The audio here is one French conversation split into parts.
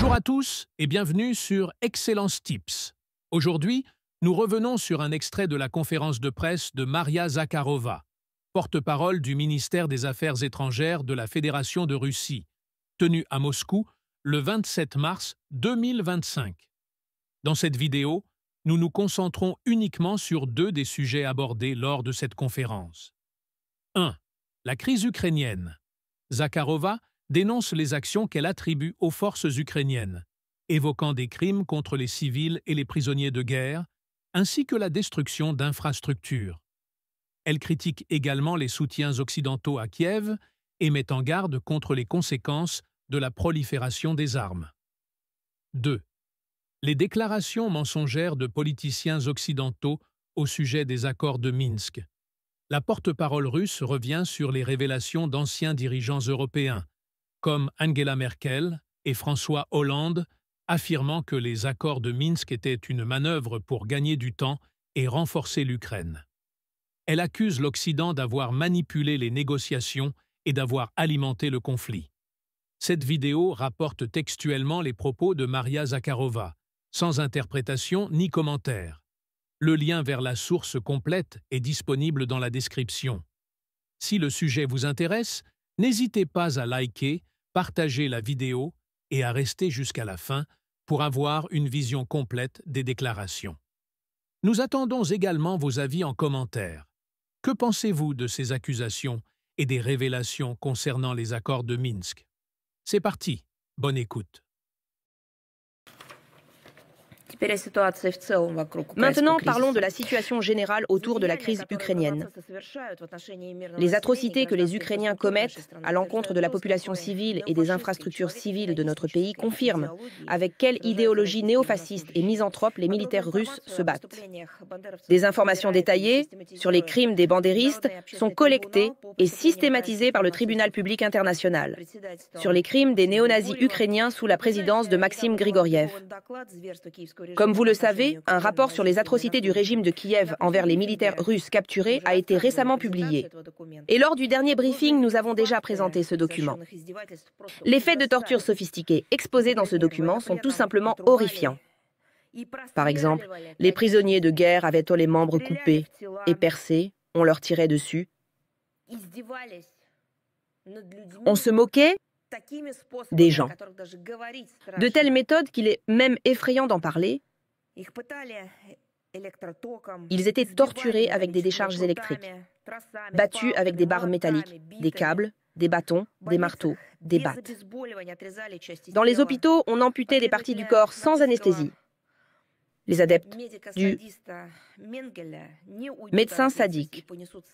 Bonjour à tous et bienvenue sur Excellence Tips. Aujourd'hui, nous revenons sur un extrait de la conférence de presse de Maria Zakharova, porte-parole du ministère des Affaires étrangères de la Fédération de Russie, tenue à Moscou le 27 mars 2025. Dans cette vidéo, nous nous concentrons uniquement sur deux des sujets abordés lors de cette conférence. 1. La crise ukrainienne. Zakharova dénonce les actions qu'elle attribue aux forces ukrainiennes, évoquant des crimes contre les civils et les prisonniers de guerre, ainsi que la destruction d'infrastructures. Elle critique également les soutiens occidentaux à Kiev et met en garde contre les conséquences de la prolifération des armes. 2. Les déclarations mensongères de politiciens occidentaux au sujet des accords de Minsk. La porte-parole russe revient sur les révélations d'anciens dirigeants européens, comme Angela Merkel et François Hollande, affirmant que les accords de Minsk étaient une manœuvre pour gagner du temps et renforcer l'Ukraine. Elle accuse l'Occident d'avoir manipulé les négociations et d'avoir alimenté le conflit. Cette vidéo rapporte textuellement les propos de Maria Zakharova, sans interprétation ni commentaire. Le lien vers la source complète est disponible dans la description. Si le sujet vous intéresse, n'hésitez pas à liker, partager la vidéo et à rester jusqu'à la fin pour avoir une vision complète des déclarations. Nous attendons également vos avis en commentaire. Que pensez-vous de ces accusations et des révélations concernant les accords de Minsk? C'est parti, bonne écoute. Maintenant, parlons de la situation générale autour de la crise ukrainienne. Les atrocités que les Ukrainiens commettent à l'encontre de la population civile et des infrastructures civiles de notre pays confirment avec quelle idéologie néofasciste et misanthrope les militaires russes se battent. Des informations détaillées sur les crimes des bandéristes sont collectées et systématisées par le tribunal public international, sur les crimes des néo-nazis ukrainiens sous la présidence de Maxime Grigoriev. Comme vous le savez, un rapport sur les atrocités du régime de Kiev envers les militaires russes capturés a été récemment publié. Et lors du dernier briefing, nous avons déjà présenté ce document. Les faits de torture sophistiqués exposés dans ce document sont tout simplement horrifiants. Par exemple, les prisonniers de guerre avaient les membres coupés et percés, on leur tirait dessus. On se moquait des gens. De telles méthodes qu'il est même effrayant d'en parler. Ils étaient torturés avec des décharges électriques, battus avec des barres métalliques, des câbles, des bâtons, des marteaux, des battes. Dans les hôpitaux, on amputait des parties du corps sans anesthésie. Les adeptes du médecin sadique,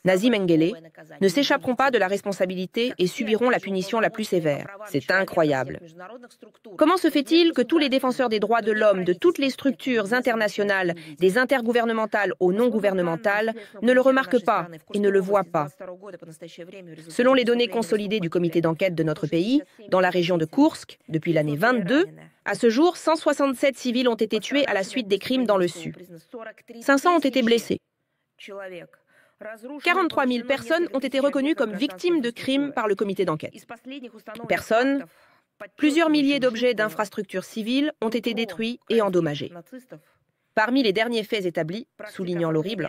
Nazi Mengele, ne s'échapperont pas de la responsabilité et subiront la punition la plus sévère. C'est incroyable. Comment se fait-il que tous les défenseurs des droits de l'homme de toutes les structures internationales, des intergouvernementales aux non gouvernementales, ne le remarquent pas et ne le voient pas? Selon les données consolidées du comité d'enquête de notre pays, dans la région de Koursk, depuis l'année 22, à ce jour, 167 civils ont été tués à la suite des crimes dans le Su. 500 ont été blessés. 43 000 personnes ont été reconnues comme victimes de crimes par le comité d'enquête. Plusieurs milliers d'objets d'infrastructures civiles ont été détruits et endommagés. Parmi les derniers faits établis, soulignant l'horrible,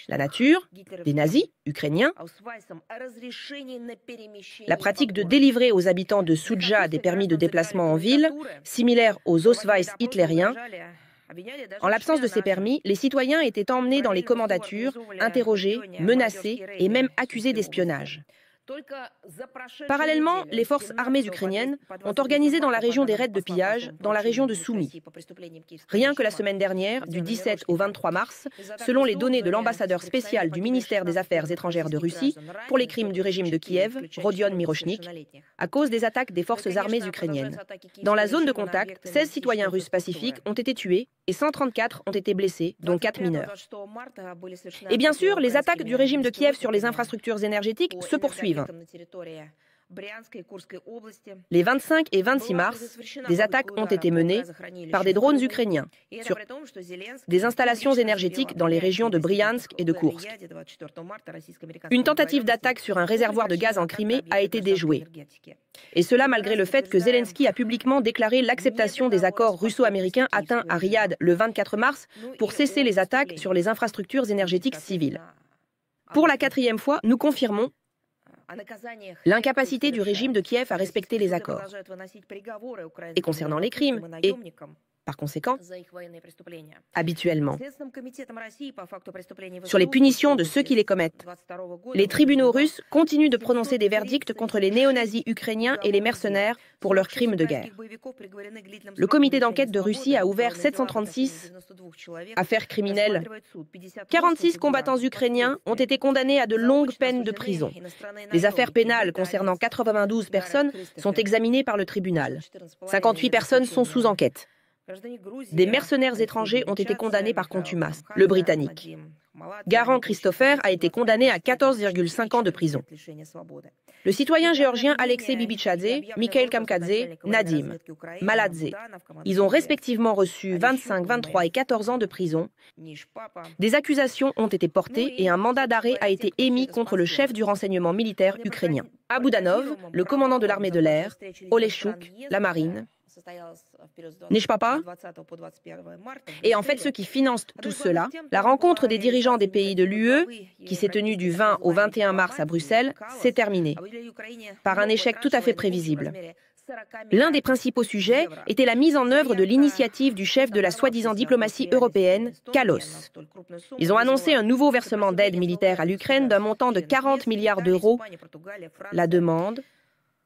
la nature des nazis ukrainiens, la pratique de délivrer aux habitants de Soudja des permis de déplacement en ville, similaires aux Ausweis hitlériens. En l'absence de ces permis, les citoyens étaient emmenés dans les commandatures, interrogés, menacés et même accusés d'espionnage. Parallèlement, les forces armées ukrainiennes ont organisé dans la région des raids de pillage, dans la région de Soumy. Rien que la semaine dernière, du 17 au 23 mars, selon les données de l'ambassadeur spécial du ministère des Affaires étrangères de Russie pour les crimes du régime de Kiev, Rodion Mirochnik, à cause des attaques des forces armées ukrainiennes. Dans la zone de contact, 16 citoyens russes pacifiques ont été tués et 134 ont été blessés, dont 4 mineurs. Et bien sûr, les attaques du régime de Kiev sur les infrastructures énergétiques se poursuivent. Les 25 et 26 mars, des attaques ont été menées par des drones ukrainiens sur des installations énergétiques dans les régions de Bryansk et de Koursk. Une tentative d'attaque sur un réservoir de gaz en Crimée a été déjouée. Et cela malgré le fait que Zelensky a publiquement déclaré l'acceptation des accords russo-américains atteints à Riyad le 24 mars pour cesser les attaques sur les infrastructures énergétiques civiles. Pour la 4e fois, nous confirmons l'incapacité du régime de Kiev à respecter les accords. Et concernant les crimes, et par conséquent, habituellement, sur les punitions de ceux qui les commettent. Les tribunaux russes continuent de prononcer des verdicts contre les néo-nazis ukrainiens et les mercenaires pour leurs crimes de guerre. Le comité d'enquête de Russie a ouvert 736 affaires criminelles. 46 combattants ukrainiens ont été condamnés à de longues peines de prison. Les affaires pénales concernant 92 personnes sont examinées par le tribunal. 58 personnes sont sous enquête. Des mercenaires étrangers ont été condamnés par contumace. Le Britannique Garant Christopher a été condamné à 14,5 ans de prison. Le citoyen géorgien Alexei Bibichadze, Mikhail Kamkadze, Nadim Maladze, ils ont respectivement reçu 25, 23 et 14 ans de prison. Des accusations ont été portées et un mandat d'arrêt a été émis contre le chef du renseignement militaire ukrainien. À Boudanov, le commandant de l'armée de l'air, Oleshchuk, la marine, Nishpapa. Et en fait, ceux qui financent tout cela, la rencontre des dirigeants des pays de l'UE, qui s'est tenue du 20 au 21 mars à Bruxelles, s'est terminée par un échec tout à fait prévisible. L'un des principaux sujets était la mise en œuvre de l'initiative du chef de la soi-disant diplomatie européenne, Kallos. Ils ont annoncé un nouveau versement d'aide militaire à l'Ukraine d'un montant de 40 milliards d'euros. La demande,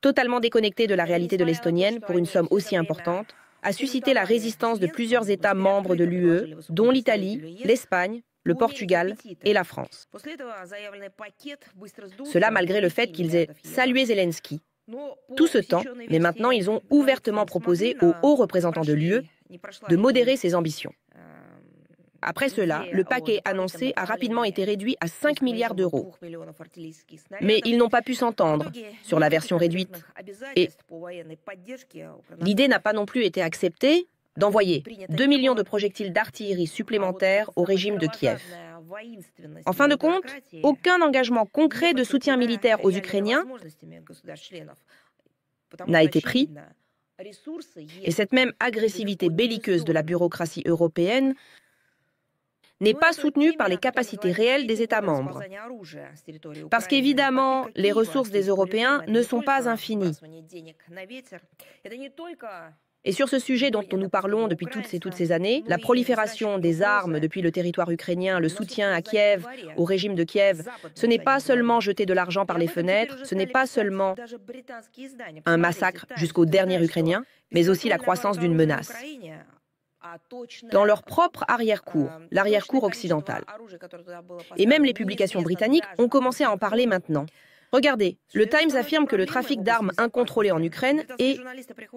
totalement déconnectée de la réalité de l'estonienne pour une somme aussi importante, a suscité la résistance de plusieurs États membres de l'UE, dont l'Italie, l'Espagne, le Portugal et la France. Cela malgré le fait qu'ils aient salué Zelensky. Tout ce temps, mais maintenant ils ont ouvertement proposé aux hauts représentants de l'UE de modérer ses ambitions. Après cela, le paquet annoncé a rapidement été réduit à 5 milliards d'euros. Mais ils n'ont pas pu s'entendre sur la version réduite. Et l'idée n'a pas non plus été acceptée d'envoyer 2 millions de projectiles d'artillerie supplémentaires au régime de Kiev. En fin de compte, aucun engagement concret de soutien militaire aux Ukrainiens n'a été pris. Et cette même agressivité belliqueuse de la bureaucratie européenne n'est pas soutenue par les capacités réelles des États membres. Parce qu'évidemment, les ressources des Européens ne sont pas infinies. Et sur ce sujet dont nous parlons depuis toutes ces années, la prolifération des armes depuis le territoire ukrainien, le soutien à Kiev, au régime de Kiev, ce n'est pas seulement jeter de l'argent par les fenêtres, ce n'est pas seulement un massacre jusqu'au dernier Ukrainien, mais aussi la croissance d'une menace. Dans leur propre arrière-cour, l'arrière-cour occidentale. Et même les publications britanniques ont commencé à en parler maintenant. Regardez, le Times affirme que le trafic d'armes incontrôlé en Ukraine et,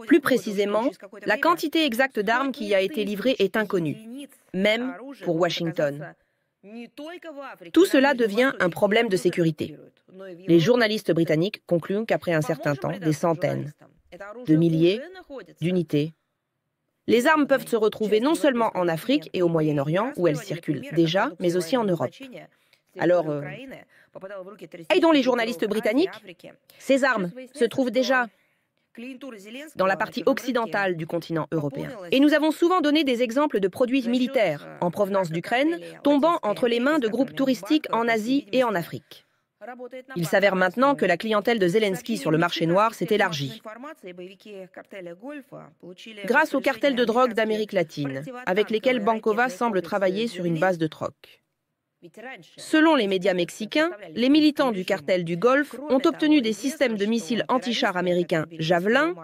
plus précisément, la quantité exacte d'armes qui y a été livrée est inconnue, même pour Washington. Tout cela devient un problème de sécurité. Les journalistes britanniques concluent qu'après un certain temps, des centaines de milliers d'unités. Les armes peuvent se retrouver non seulement en Afrique et au Moyen-Orient, où elles circulent déjà, mais aussi en Europe. Alors, aidons les journalistes britanniques. Ces armes se trouvent déjà dans la partie occidentale du continent européen. Et nous avons souvent donné des exemples de produits militaires en provenance d'Ukraine, tombant entre les mains de groupes touristiques en Asie et en Afrique. Il s'avère maintenant que la clientèle de Zelensky sur le marché noir s'est élargie. Grâce aux cartels de drogue d'Amérique latine, avec lesquels Bankova semble travailler sur une base de troc. Selon les médias mexicains, les militants du cartel du Golfe ont obtenu des systèmes de missiles anti-chars américains Javelin,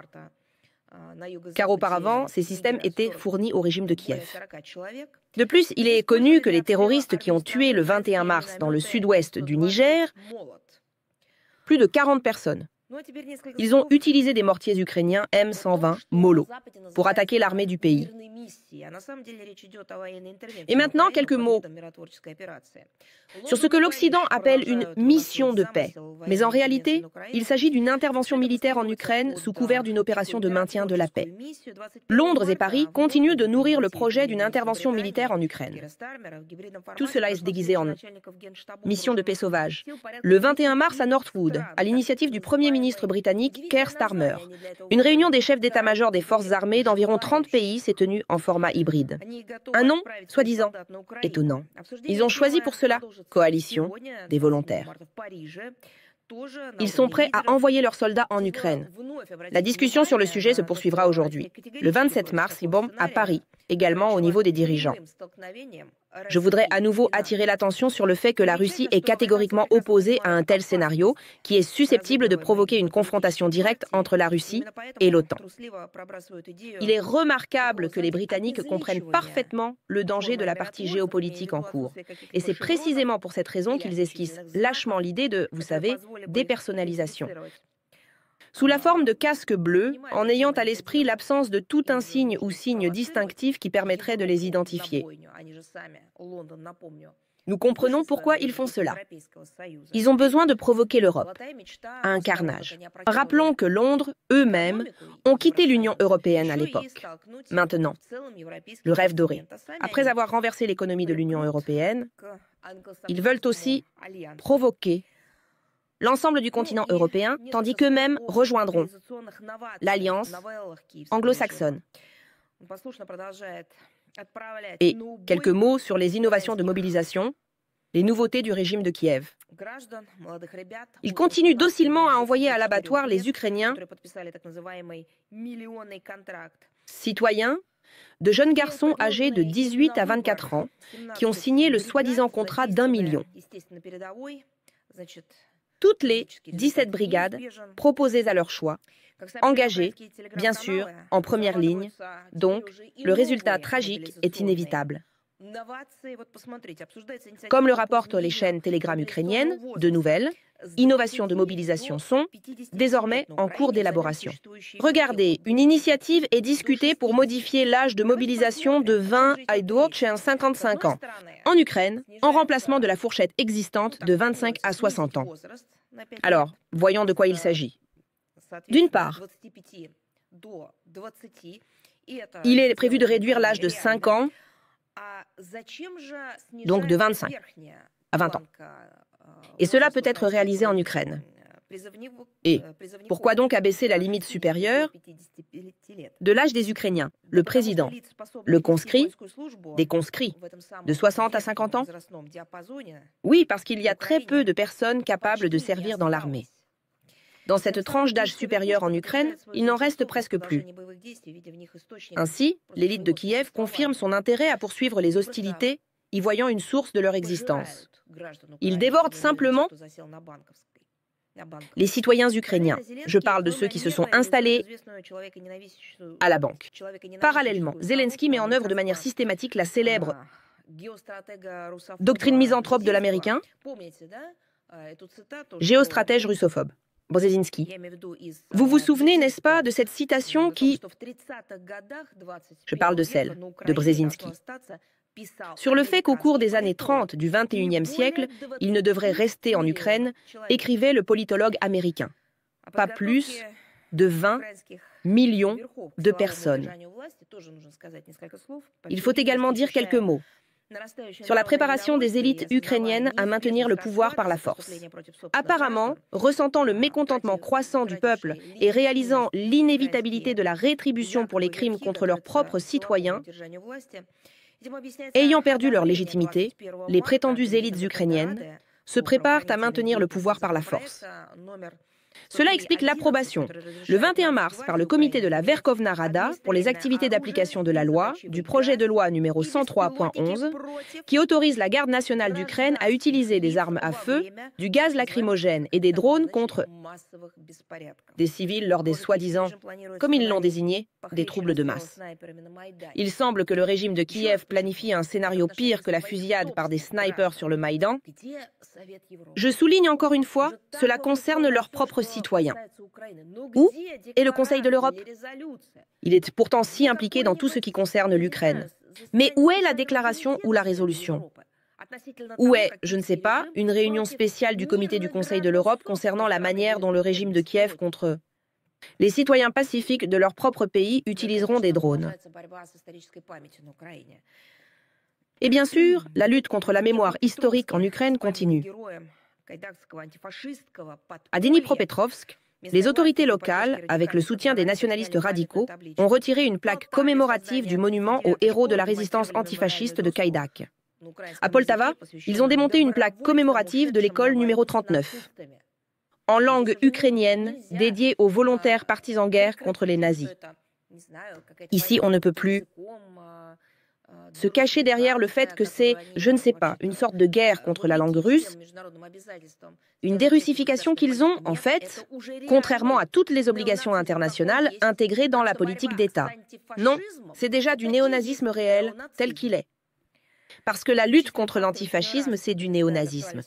car auparavant, ces systèmes étaient fournis au régime de Kiev. De plus, il est connu que les terroristes qui ont tué le 21 mars dans le sud-ouest du Niger, plus de 40 personnes, ils ont utilisé des mortiers ukrainiens M120 Molo pour attaquer l'armée du pays. Et maintenant, quelques mots sur ce que l'Occident appelle une mission de paix. Mais en réalité, il s'agit d'une intervention militaire en Ukraine sous couvert d'une opération de maintien de la paix. Londres et Paris continuent de nourrir le projet d'une intervention militaire en Ukraine. Tout cela est déguisé en mission de paix sauvage. Le 21 mars à Northwood, à l'initiative du Premier ministre britannique Keir Starmer, une réunion des chefs d'état-major des forces armées d'environ 30 pays s'est tenue en format hybride. Un nom, soi-disant, étonnant. Ils ont choisi pour cela Coalition des volontaires. Ils sont prêts à envoyer leurs soldats en Ukraine. La discussion sur le sujet se poursuivra aujourd'hui. Le 27 mars, ils bombent à Paris, également au niveau des dirigeants. Je voudrais à nouveau attirer l'attention sur le fait que la Russie est catégoriquement opposée à un tel scénario qui est susceptible de provoquer une confrontation directe entre la Russie et l'OTAN. Il est remarquable que les Britanniques comprennent parfaitement le danger de la partie géopolitique en cours. Et c'est précisément pour cette raison qu'ils esquissent lâchement l'idée de, vous savez, dépersonnalisation. Sous la forme de casques bleus, en ayant à l'esprit l'absence de tout insigne ou signe distinctif qui permettrait de les identifier. Nous comprenons pourquoi ils font cela. Ils ont besoin de provoquer l'Europe à un carnage. Rappelons que Londres, eux-mêmes, ont quitté l'Union européenne à l'époque. Maintenant, le rêve doré. Après avoir renversé l'économie de l'Union européenne, ils veulent aussi provoquer l'ensemble du continent européen, tandis qu'eux-mêmes rejoindront l'alliance anglo-saxonne. Et quelques mots sur les innovations de mobilisation, les nouveautés du régime de Kiev. Il continue docilement à envoyer à l'abattoir les Ukrainiens, citoyens, de jeunes garçons âgés de 18 à 24 ans, qui ont signé le soi-disant contrat d'1 million. Toutes les 17 brigades proposées à leur choix, engagées, bien sûr, en première ligne. Donc, le résultat tragique est inévitable. Comme le rapportent les chaînes Telegram ukrainiennes, de nouvelles, innovations de mobilisation sont désormais en cours d'élaboration. Regardez, une initiative est discutée pour modifier l'âge de mobilisation de 20 à 55 ans en Ukraine, en remplacement de la fourchette existante de 25 à 60 ans. Alors, voyons de quoi il s'agit. D'une part, il est prévu de réduire l'âge de 5 ans, donc de 25 à 20 ans. Et cela peut être réalisé en Ukraine. Et pourquoi donc abaisser la limite supérieure de l'âge des Ukrainiens, le président, le conscrit, des conscrits, de 60 à 50 ans? Oui, parce qu'il y a très peu de personnes capables de servir dans l'armée. Dans cette tranche d'âge supérieure en Ukraine, il n'en reste presque plus. Ainsi, l'élite de Kiev confirme son intérêt à poursuivre les hostilités, y voyant une source de leur existence. Ils débordent simplement les citoyens ukrainiens. Je parle de ceux qui se sont installés à la banque. Parallèlement, Zelensky met en œuvre de manière systématique la célèbre doctrine misanthrope de l'Américain, géostratège russophobe. Brzezinski. Vous vous souvenez, n'est-ce pas, de cette citation qui... Je parle de celle de Brzezinski. Sur le fait qu'au cours des années 30 du XXIe siècle, il ne devrait rester en Ukraine, écrivait le politologue américain. Pas plus de 20 millions de personnes. Il faut également dire quelques mots sur la préparation des élites ukrainiennes à maintenir le pouvoir par la force. Apparemment, ressentant le mécontentement croissant du peuple et réalisant l'inévitabilité de la rétribution pour les crimes contre leurs propres citoyens, ayant perdu leur légitimité, les prétendues élites ukrainiennes se préparent à maintenir le pouvoir par la force. Cela explique l'approbation, le 21 mars, par le comité de la Verkhovna Rada pour les activités d'application de la loi, du projet de loi numéro 103.11, qui autorise la garde nationale d'Ukraine à utiliser des armes à feu, du gaz lacrymogène et des drones contre des civils lors des soi-disant, comme ils l'ont désigné, des troubles de masse. Il semble que le régime de Kiev planifie un scénario pire que la fusillade par des snipers sur le Maïdan. Je souligne encore une fois, cela concerne leurs propres propres citoyens. Où est le Conseil de l'Europe? Il est pourtant si impliqué dans tout ce qui concerne l'Ukraine. Mais où est la déclaration ou la résolution? Où est, je ne sais pas, une réunion spéciale du comité du Conseil de l'Europe concernant la manière dont le régime de Kiev contre les citoyens pacifiques de leur propre pays utiliseront des drones? Et bien sûr, la lutte contre la mémoire historique en Ukraine continue. À Dnipropetrovsk, les autorités locales, avec le soutien des nationalistes radicaux, ont retiré une plaque commémorative du monument aux héros de la résistance antifasciste de Kaidak. À Poltava, ils ont démonté une plaque commémorative de l'école numéro 39, en langue ukrainienne, dédiée aux volontaires partis en guerre contre les nazis. Ici, on ne peut plus se cacher derrière le fait que c'est, je ne sais pas, une sorte de guerre contre la langue russe, une dérussification qu'ils ont, en fait, contrairement à toutes les obligations internationales, intégrées dans la politique d'État. Non, c'est déjà du néonazisme réel, tel qu'il est. Parce que la lutte contre l'antifascisme, c'est du néonazisme.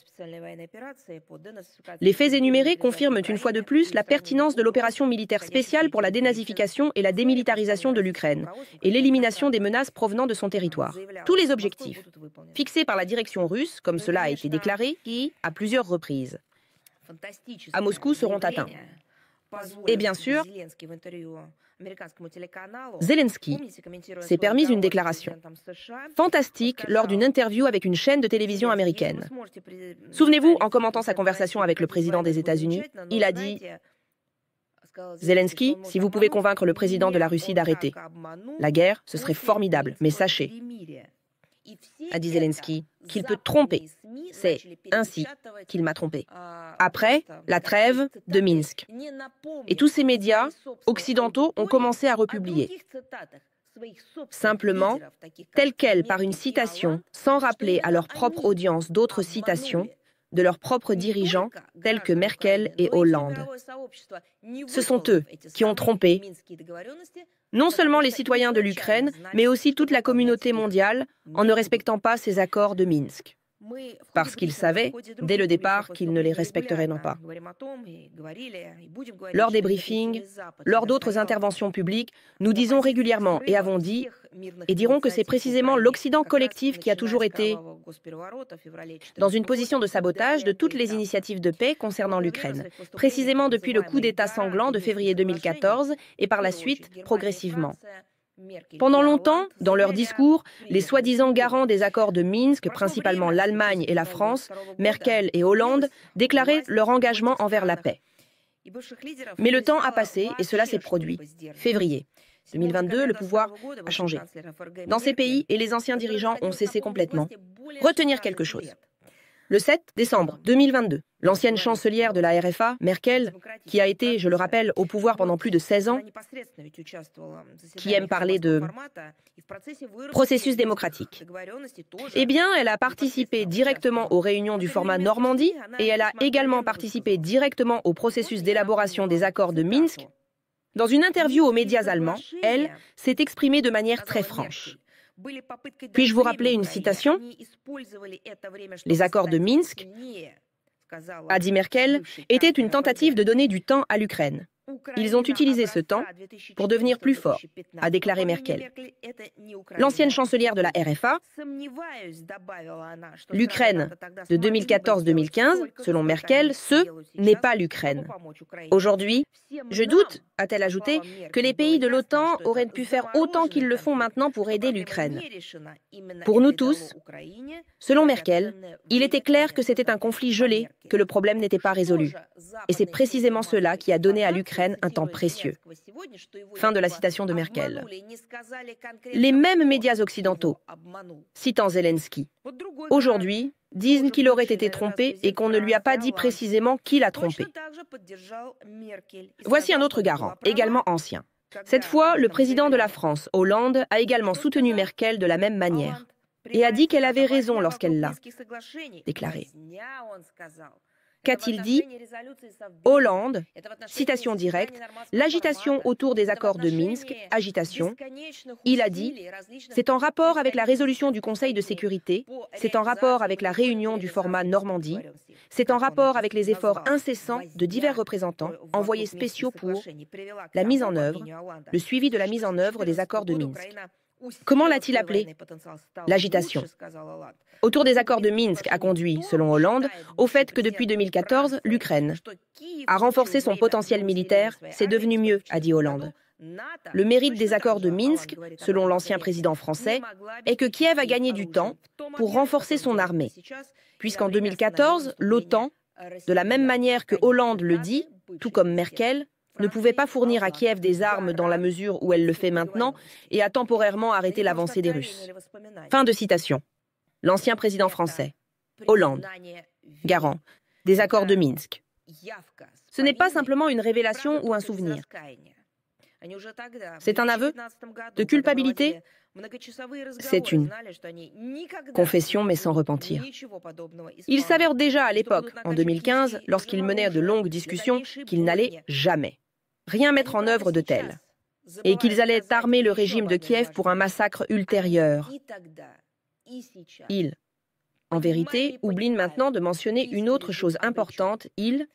Les faits énumérés confirment une fois de plus la pertinence de l'opération militaire spéciale pour la dénazification et la démilitarisation de l'Ukraine et l'élimination des menaces provenant de son territoire. Tous les objectifs, fixés par la direction russe, comme cela a été déclaré, qui, à plusieurs reprises, à Moscou, seront atteints. Et bien sûr, Zelensky s'est permis une déclaration fantastique lors d'une interview avec une chaîne de télévision américaine. Souvenez-vous, en commentant sa conversation avec le président des États-Unis, il a dit « Zelensky, si vous pouvez convaincre le président de la Russie d'arrêter la guerre, ce serait formidable, mais sachez, a dit Zelensky, qu'il peut tromper. C'est ainsi qu'il m'a trompé. Après, la trêve de Minsk. Et tous ces médias occidentaux ont commencé à republier. Simplement, telle quelle par une citation, sans rappeler à leur propre audience d'autres citations, de leurs propres dirigeants, tels que Merkel et Hollande. Ce sont eux qui ont trompé non seulement les citoyens de l'Ukraine, mais aussi toute la communauté mondiale, en ne respectant pas ces accords de Minsk. Parce qu'ils savaient, dès le départ, qu'ils ne les respecteraient non pas. Lors des briefings, lors d'autres interventions publiques, nous disons régulièrement et avons dit et dirons que c'est précisément l'Occident collectif qui a toujours été dans une position de sabotage de toutes les initiatives de paix concernant l'Ukraine, précisément depuis le coup d'État sanglant de février 2014 et par la suite, progressivement. Pendant longtemps, dans leurs discours, les soi-disant garants des accords de Minsk, principalement l'Allemagne et la France, Merkel et Hollande, déclaraient leur engagement envers la paix. Mais le temps a passé et cela s'est produit. Février 2022, le pouvoir a changé. Dans ces pays, et les anciens dirigeants ont cessé complètement. Retenir quelque chose. Le 7 décembre 2022, l'ancienne chancelière de la RFA, Merkel, qui a été, je le rappelle, au pouvoir pendant plus de 16 ans, qui aime parler de processus démocratique, eh bien, elle a participé directement aux réunions du format Normandie et elle a également participé directement au processus d'élaboration des accords de Minsk. Dans une interview aux médias allemands, elle s'est exprimée de manière très franche. Puis-je vous rappeler une citation? Les accords de Minsk, a dit Merkel, étaient une tentative de donner du temps à l'Ukraine. Ils ont utilisé ce temps pour devenir plus forts, a déclaré Merkel. L'ancienne chancelière de la RFA, l'Ukraine de 2014-2015, selon Merkel, ce n'est pas l'Ukraine. Aujourd'hui, je doute, a-t-elle ajouté, que les pays de l'OTAN auraient pu faire autant qu'ils le font maintenant pour aider l'Ukraine. Pour nous tous, selon Merkel, il était clair que c'était un conflit gelé, que le problème n'était pas résolu. Et c'est précisément cela qui a donné à l'Ukraine un temps précieux. Fin de la citation de Merkel. Les mêmes médias occidentaux, citant Zelensky, aujourd'hui, disent qu'il aurait été trompé et qu'on ne lui a pas dit précisément qui l'a trompé. Voici un autre garant, également ancien. Cette fois, le président de la France, Hollande, a également soutenu Merkel de la même manière et a dit qu'elle avait raison lorsqu'elle l'a déclaré. Qu'a-t-il dit? Hollande, citation directe, l'agitation autour des accords de Minsk, agitation. Il a dit, c'est en rapport avec la résolution du Conseil de sécurité, c'est en rapport avec la réunion du format Normandie, c'est en rapport avec les efforts incessants de divers représentants envoyés spéciaux pour la mise en œuvre, le suivi de la mise en œuvre des accords de Minsk. Comment l'a-t-il appelé? L'agitation. Autour des accords de Minsk a conduit, selon Hollande, au fait que depuis 2014, l'Ukraine a renforcé son potentiel militaire, c'est devenu mieux, a dit Hollande. Le mérite des accords de Minsk, selon l'ancien président français, est que Kiev a gagné du temps pour renforcer son armée, puisqu'en 2014, l'OTAN, de la même manière que Hollande le dit, tout comme Merkel, ne pouvait pas fournir à Kiev des armes dans la mesure où elle le fait maintenant et a temporairement arrêté l'avancée des Russes. Fin de citation. L'ancien président français, Hollande, garant des accords de Minsk. Ce n'est pas simplement une révélation ou un souvenir. C'est un aveu de culpabilité. C'est une confession, mais sans repentir. Ils savaient déjà à l'époque, en 2015, lorsqu'ils menaient de longues discussions, qu'ils n'allaient jamais rien mettre en œuvre de tel, et qu'ils allaient armer le régime de Kiev pour un massacre ultérieur. Ils, en vérité, oublient maintenant de mentionner une autre chose importante. Ils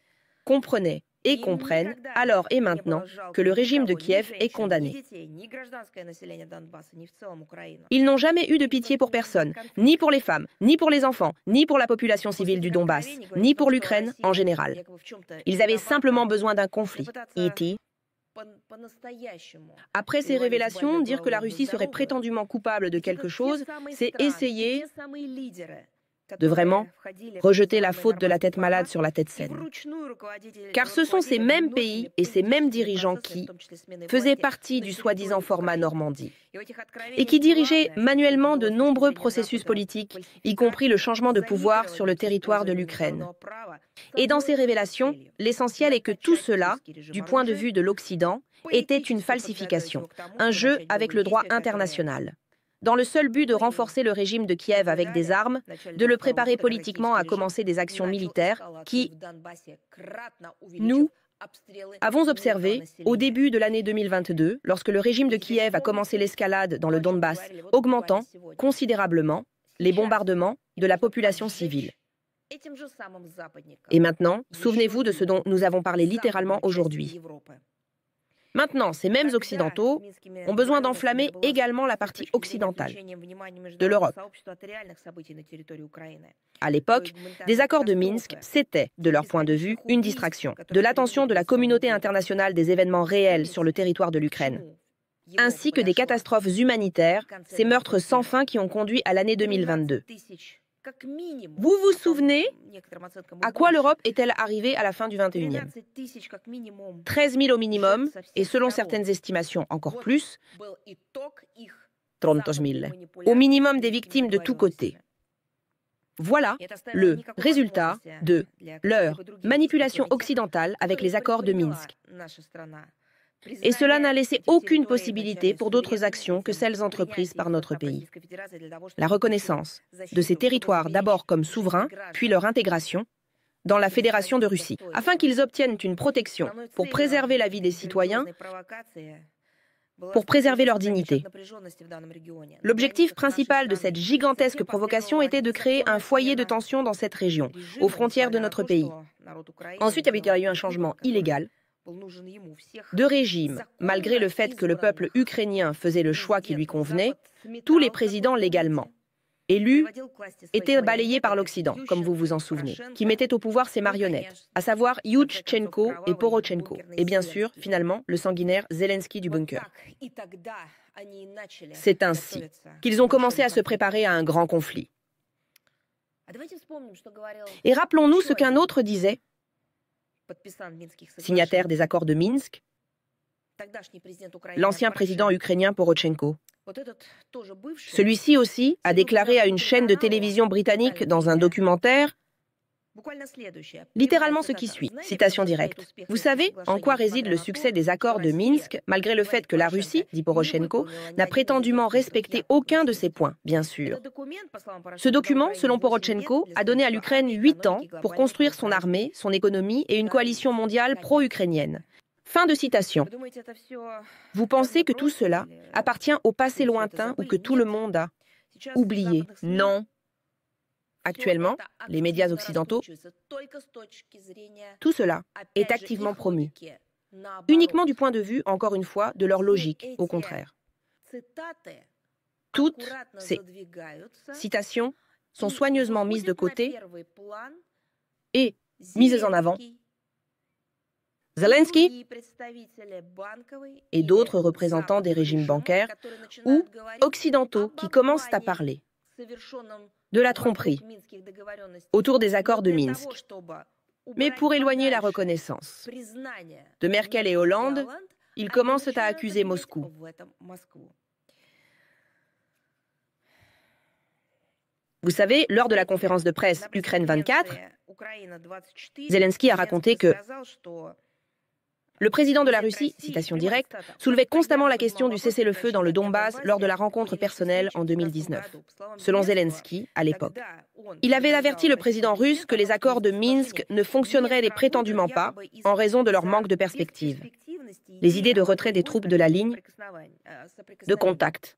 comprenaient et comprennent, alors et maintenant, que le régime de Kiev est condamné. Ils n'ont jamais eu de pitié pour personne, ni pour les femmes, ni pour les enfants, ni pour la population civile du Donbass, ni pour l'Ukraine en général. Ils avaient simplement besoin d'un conflit. Après ces révélations, dire que la Russie serait prétendument coupable de quelque chose, c'est essayer de vraiment rejeter la faute de la tête malade sur la tête saine. Car ce sont ces mêmes pays et ces mêmes dirigeants qui faisaient partie du soi-disant format Normandie et qui dirigeaient manuellement de nombreux processus politiques, y compris le changement de pouvoir sur le territoire de l'Ukraine. Et dans ces révélations, l'essentiel est que tout cela, du point de vue de l'Occident, était une falsification, un jeu avec le droit international, dans le seul but de renforcer le régime de Kiev avec des armes, de le préparer politiquement à commencer des actions militaires qui, nous, avons observé, au début de l'année 2022, lorsque le régime de Kiev a commencé l'escalade dans le Donbass, augmentant considérablement les bombardements de la population civile. Et maintenant, souvenez-vous de ce dont nous avons parlé littéralement aujourd'hui. Maintenant, ces mêmes Occidentaux ont besoin d'enflammer également la partie occidentale de l'Europe. À l'époque, des accords de Minsk, c'était, de leur point de vue, une distraction de l'attention de la communauté internationale des événements réels sur le territoire de l'Ukraine, ainsi que des catastrophes humanitaires, ces meurtres sans fin qui ont conduit à l'année 2022. Vous vous souvenez à quoi l'Europe est-elle arrivée à la fin du XXIe? 13 000 au minimum, et selon certaines estimations encore plus, 30 000, au minimum des victimes de tous côtés. Voilà le résultat de leur manipulation occidentale avec les accords de Minsk. Et cela n'a laissé aucune possibilité pour d'autres actions que celles entreprises par notre pays. La reconnaissance de ces territoires d'abord comme souverains, puis leur intégration dans la Fédération de Russie, afin qu'ils obtiennent une protection pour préserver la vie des citoyens, pour préserver leur dignité. L'objectif principal de cette gigantesque provocation était de créer un foyer de tension dans cette région, aux frontières de notre pays. Ensuite, il y a eu un changement illégal de régime, malgré le fait que le peuple ukrainien faisait le choix qui lui convenait. Tous les présidents légalement élus étaient balayés par l'Occident, comme vous vous en souvenez, qui mettait au pouvoir ses marionnettes, à savoir Yushchenko et Porochenko, et bien sûr, finalement, le sanguinaire Zelensky du bunker. C'est ainsi qu'ils ont commencé à se préparer à un grand conflit. Et rappelons-nous ce qu'un autre disait, signataire des accords de Minsk, l'ancien président ukrainien Porochenko. Celui-ci aussi a déclaré à une chaîne de télévision britannique dans un documentaire Littéralement ce qui suit, citation directe. Vous savez en quoi réside le succès des accords de Minsk, malgré le fait que la Russie, dit Porochenko, n'a prétendument respecté aucun de ces points, bien sûr. Ce document, selon Porochenko, a donné à l'Ukraine 8 ans pour construire son armée, son économie et une coalition mondiale pro-ukrainienne. Fin de citation. Vous pensez que tout cela appartient au passé lointain ou que tout le monde a oublié? Non. Actuellement, les médias occidentaux, tout cela est activement promu. Uniquement du point de vue, encore une fois, de leur logique, au contraire. Toutes ces citations sont soigneusement mises de côté et mises en avant. Zelensky et d'autres représentants des régimes bancaires ou occidentaux qui commencent à parler de la tromperie autour des accords de Minsk, mais pour éloigner la reconnaissance. De Merkel et Hollande, ils commencent à accuser Moscou. Vous savez, lors de la conférence de presse Ukraine 24, Zelensky a raconté que le président de la Russie, citation directe, soulevait constamment la question du cessez-le-feu dans le Donbass lors de la rencontre personnelle en 2019. Selon Zelensky, à l'époque, il avait averti le président russe que les accords de Minsk ne fonctionneraient prétendument pas en raison de leur manque de perspective. Les idées de retrait des troupes de la ligne de contact.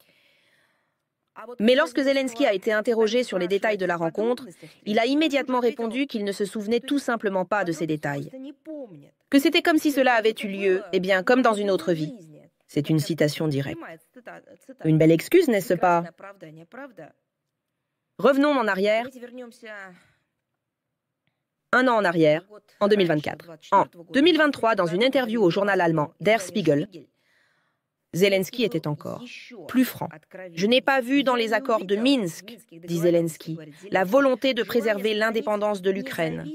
Mais lorsque Zelensky a été interrogé sur les détails de la rencontre, il a immédiatement répondu qu'il ne se souvenait tout simplement pas de ces détails. Que c'était comme si cela avait eu lieu, eh bien, comme dans une autre vie. C'est une citation directe. Une belle excuse, n'est-ce pas? Revenons en arrière. Un an en arrière, en 2024. En 2023, dans une interview au journal allemand Der Spiegel, Zelensky était encore plus franc. Je n'ai pas vu dans les accords de Minsk, dit Zelensky, la volonté de préserver l'indépendance de l'Ukraine.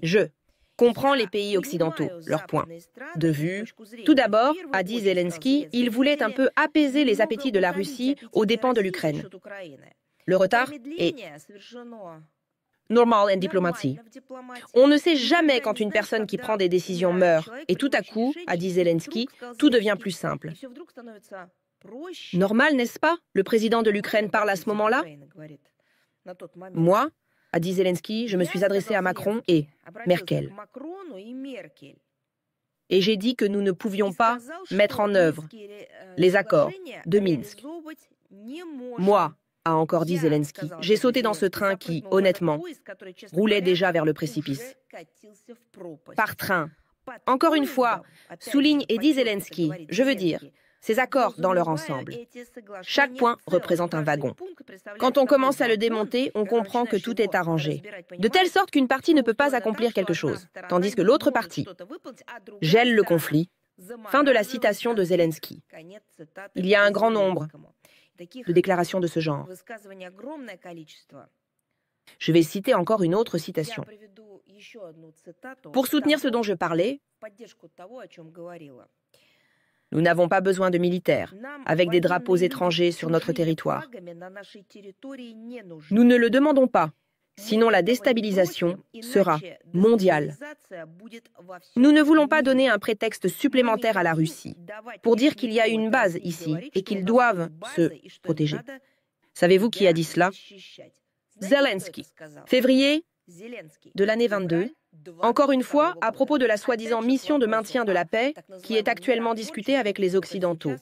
Je comprends les pays occidentaux, leur point de vue. Tout d'abord, a dit Zelensky, il voulait un peu apaiser les appétits de la Russie aux dépens de l'Ukraine. Le retard est normal en diplomatie. On ne sait jamais quand une personne qui prend des décisions meurt. Et tout à coup, a dit Zelensky, tout devient plus simple. Normal, n'est-ce pas? Le président de l'Ukraine parle à ce moment-là? Moi, a dit Zelensky, je me suis adressé à Macron et Merkel. Et j'ai dit que nous ne pouvions pas mettre en œuvre les accords de Minsk. Moi, a encore dit Zelensky, j'ai sauté dans ce train qui, honnêtement, roulait déjà vers le précipice. Par train. Encore une fois, souligne et dit Zelensky, je veux dire, ces accords dans leur ensemble. Chaque point représente un wagon. Quand on commence à le démonter, on comprend que tout est arrangé. De telle sorte qu'une partie ne peut pas accomplir quelque chose, tandis que l'autre partie gèle le conflit. Fin de la citation de Zelensky. Il y a un grand nombre de déclarations de ce genre. Je vais citer encore une autre citation. Pour soutenir ce dont je parlais, nous n'avons pas besoin de militaires, avec des drapeaux étrangers sur notre territoire. Nous ne le demandons pas, sinon la déstabilisation sera mondiale. Nous ne voulons pas donner un prétexte supplémentaire à la Russie pour dire qu'il y a une base ici et qu'ils doivent se protéger. Savez-vous qui a dit cela? Zelensky. Février de l'année 22. Encore une fois, à propos de la soi-disant mission de maintien de la paix qui est actuellement discutée avec les Occidentaux.